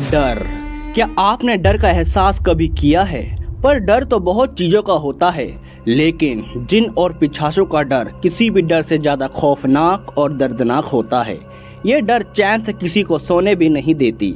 डर। क्या आपने डर का एहसास कभी किया है? पर डर तो बहुत चीज़ों का होता है, लेकिन जिन और पिशाचों का डर किसी भी डर से ज़्यादा खौफनाक और दर्दनाक होता है। ये डर चैन से किसी को सोने भी नहीं देती।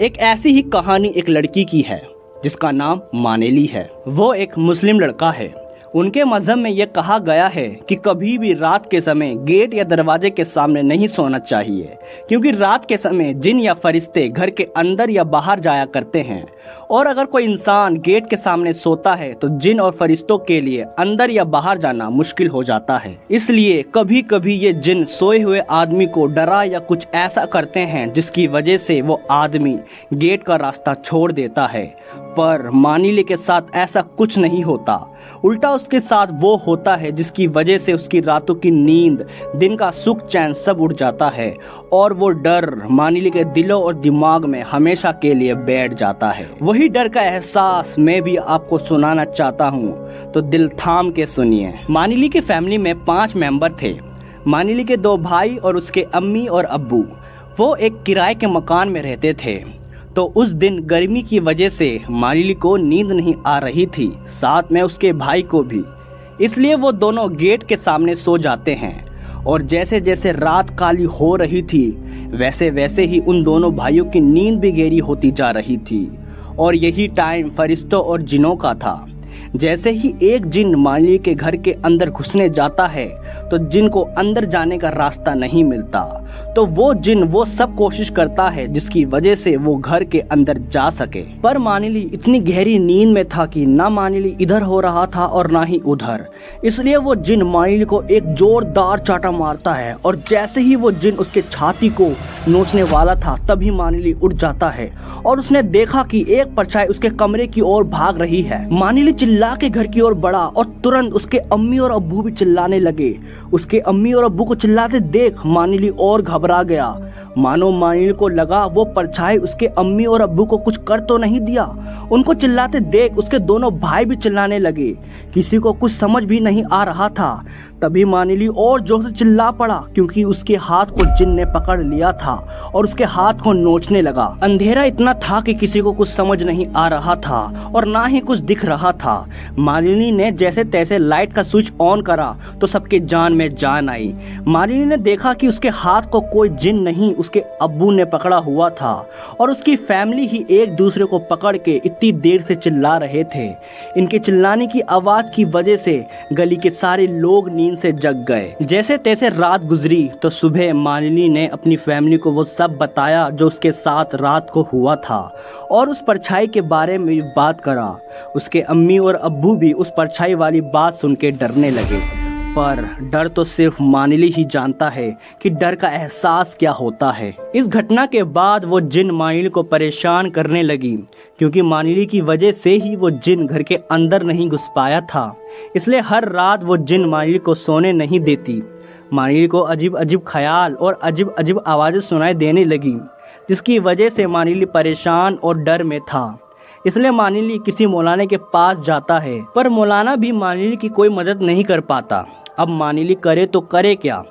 एक ऐसी ही कहानी एक लड़की की है जिसका नाम मानेली है। वो एक मुस्लिम लड़का है। उनके मजहब में यह कहा गया है कि कभी भी रात के समय गेट या दरवाजे के सामने नहीं सोना चाहिए, क्योंकि रात के समय जिन या फरिश्ते घर के अंदर या बाहर जाया करते हैं, और अगर कोई इंसान गेट के सामने सोता है तो जिन और फरिश्तों के लिए अंदर या बाहर जाना मुश्किल हो जाता है। इसलिए कभी कभी ये जिन सोए हुए आदमी को डरा या कुछ ऐसा करते हैं जिसकी वजह से वो आदमी गेट का रास्ता छोड़ देता है। पर मानेली के साथ ऐसा कुछ नहीं होता। उल्टा उसके साथ वो होता है जिसकी वजह से उसकी रातों की नींद, दिन का सुख चैन सब उड़ जाता है, और वो डर मानेली के दिलों और दिमाग में हमेशा के लिए बैठ जाता है। वही डर का एहसास मैं भी आपको सुनाना चाहता हूँ, तो दिल थाम के सुनिए। मानेली की फैमिली में 5 मेंबर थे। मानेली के 2 भाई और उसके अम्मी और अब्बू। वो एक किराए के मकान में रहते थे। तो उस दिन गर्मी की वजह से मानेली को नींद नहीं आ रही थी, साथ में उसके भाई को भी। इसलिए वो दोनों गेट के सामने सो जाते हैं, और जैसे जैसे रात काली हो रही थी वैसे वैसे ही उन दोनों भाइयों की नींद भी गहरी होती जा रही थी। और यही टाइम फरिश्तों और जिनों का था। जैसे ही एक जिन मानेली के घर के अंदर घुसने जाता है तो जिन को अंदर जाने का रास्ता नहीं मिलता। तो वो जिन वो सब कोशिश करता है जिसकी वजह से वो घर के अंदर जा सके। पर मानेली इतनी गहरी नींद में था कि ना मानेली इधर हो रहा था और ना ही उधर। इसलिए वो जिन मानेली को एक जोरदार चाटा मारता है, और जैसे ही वो जिन उसके छाती को नोचने वाला था तभी मानेली उठ जाता है, और उसने देखा कि एक परछाई उसके कमरे की ओर भाग रही है। मानेली चिल्ला के घर की ओर बढ़ा, और तुरंत उसके अम्मी और अब्बू भी चिल्लाने लगे। उसके अम्मी और अब्बू को चिल्लाते देख मानेली और घबरा गया, मानो मानेली को लगा वो परछाई उसके अम्मी और अब्बू को कुछ कर तो नहीं दिया। उनको चिल्लाते देख उसके दोनों भाई भी चिल्लाने लगे। किसी को कुछ समझ भी नहीं आ रहा था। तभी मानेली और जोर से चिल्ला पड़ा, क्योंकि उसके हाथ को जिन ने पकड़ लिया था और उसके हाथ को नोचने लगा। अंधेरा इतना था कि किसी को कुछ समझ नहीं आ रहा था और ना ही कुछ दिख रहा था। मानेली ने जैसे तैसे लाइट का स्विच ऑन करा तो सबके जान में जान आई। मानेली ने देखा कि उसके हाथ को कोई जिन नहीं उसके अब्बू ने पकड़ा हुआ था, और उसकी फैमिली ही एक दूसरे को पकड़ के इतनी देर से चिल्ला रहे थे। इनके चिल्लाने की आवाज की वजह से गली के सारे लोग नींद से जग गए। जैसे तैसे रात गुजरी तो सुबह मानेली ने अपनी फैमिली को वो सब बताया जो उसके साथ रात को हुआ था, और उस परछाई के बारे में भी बात करा। उसके अम्मी और अब्बू भी उस परछाई वाली बात सुन के डरने लगे। पर डर तो सिर्फ मानेली ही जानता है कि डर का एहसास क्या होता है। इस घटना के बाद वो जिन मानेली को परेशान करने लगी, क्योंकि मानेली की वजह से ही वो जिन घर के अंदर नहीं घुस पाया था। इसलिए हर रात वो जिन मानेली को सोने नहीं देती। मानेली को अजीब अजीब ख्याल और अजीब अजीब आवाज़ें सुनाई देने लगी, जिसकी वजह से मानेली परेशान और डर में था। इसलिए मानेली किसी मौलाना के पास जाता है, पर मौलाना भी मानेली की कोई मदद नहीं कर पाता। अब मानेली करे तो करे क्या,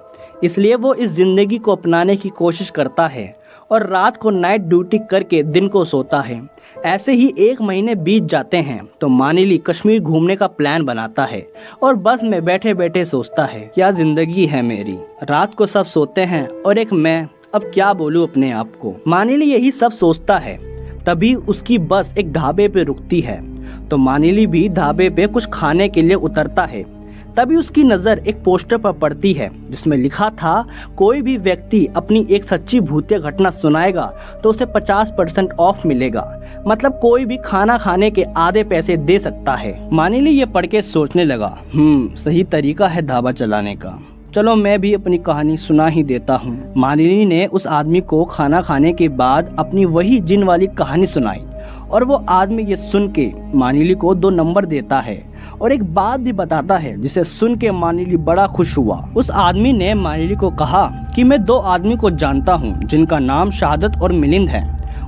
इसलिए वो इस जिंदगी को अपनाने की कोशिश करता है और रात को नाइट ड्यूटी करके दिन को सोता है। ऐसे ही 1 महीने बीत जाते हैं तो मानेली कश्मीर घूमने का प्लान बनाता है, और बस में बैठे बैठे सोचता है, क्या जिंदगी है मेरी। रात को सब सोते हैं और एक मैं, अब क्या बोलूं अपने आप को। मानेली यही सब सोचता है। तभी उसकी बस एक ढाबे पे रुकती है, तो मानेली भी ढाबे पे कुछ खाने के लिए उतरता है। तभी उसकी नज़र एक पोस्टर पर पड़ती है जिसमें लिखा था, कोई भी व्यक्ति अपनी एक सच्ची भूतिया घटना सुनाएगा तो उसे 50% ऑफ मिलेगा। मतलब कोई भी खाना खाने के आधे पैसे दे सकता है। मानेली ये पढ़ के सोचने लगा, सही तरीका है ढाबा चलाने का। चलो मैं भी अपनी कहानी सुना ही देता हूँ। मानेली ने उस आदमी को खाना खाने के बाद अपनी वही जिन वाली कहानी सुनाई, और वो आदमी ये सुन के मानेली को 2 नंबर देता है और एक बात भी बताता है, जिसे सुन के मानेली बड़ा खुश हुआ। उस आदमी ने मानेली को कहा कि मैं 2 आदमी को जानता हूँ जिनका नाम शहादत और मिलिंद है।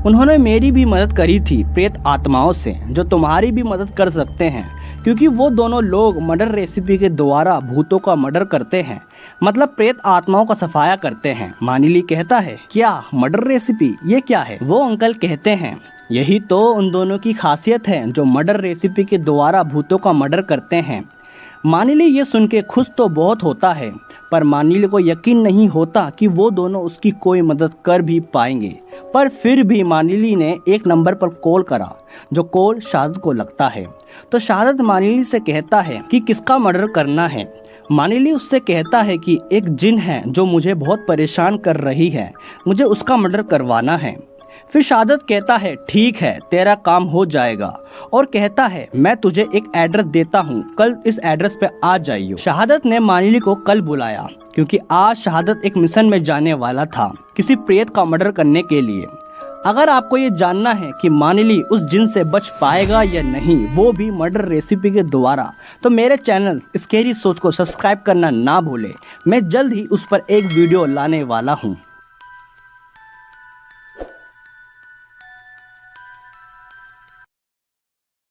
उन्होंने मेरी भी मदद करी थी प्रेत आत्माओं से, जो तुम्हारी भी मदद कर सकते हैं, क्योंकि वो दोनों लोग मर्डर रेसिपी के द्वारा भूतों का मर्डर करते हैं, मतलब प्रेत आत्माओं का सफाया करते हैं। मानिली कहता है, क्या मर्डर रेसिपी, ये क्या है? वो अंकल कहते हैं, यही तो उन दोनों की खासियत है जो मर्डर रेसिपी के द्वारा भूतों का मर्डर करते हैं। मानिली ये सुन के खुश तो बहुत होता है, पर मानिली को यकीन नहीं होता कि वो दोनों उसकी कोई मदद कर भी पाएंगे। पर फिर भी मानिली ने एक नंबर पर कॉल करा, जो कॉल शहादत को लगता है। तो शहादत मानिली से कहता है कि किसका मर्डर करना है। मानिली उससे कहता है कि एक जिन है जो मुझे बहुत परेशान कर रही है, मुझे उसका मर्डर करवाना है। फिर शहादत कहता है, ठीक है, तेरा काम हो जाएगा, और कहता है, मैं तुझे एक एड्रेस देता हूँ, कल इस एड्रेस पे आ जाइयो। शहादत ने मानिली को कल बुलाया क्योंकि आज शहादत एक मिशन में जाने वाला था, किसी प्रेत का मर्डर करने के लिए। अगर आपको ये जानना है कि मानिली उस जिन से बच पाएगा या नहीं, वो भी मर्डर रेसिपी के द्वारा, तो मेरे चैनल स्कैरी सोच को सब्सक्राइब करना ना भूले। मैं जल्द ही उस पर एक वीडियो लाने वाला हूँ।